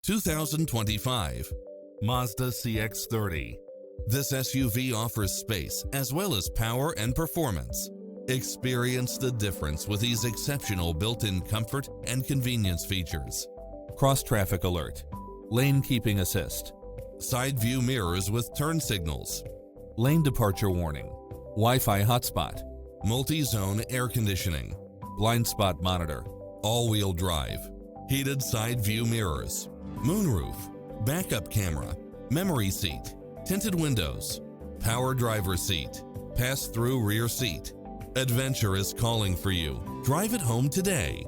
2025 Mazda CX-30. This SUV offers space as well as power and performance. Experience the difference with these exceptional built-in comfort and convenience features. Cross-traffic alert, lane keeping assist, side view mirrors with turn signals, lane departure warning, Wi-Fi hotspot, multi-zone air conditioning, blind spot monitor, all-wheel drive, heated side view mirrors, moonroof, backup camera, memory seat, tinted windows, power driver seat, pass-through rear seat. Adventure is calling for you. Drive it home today.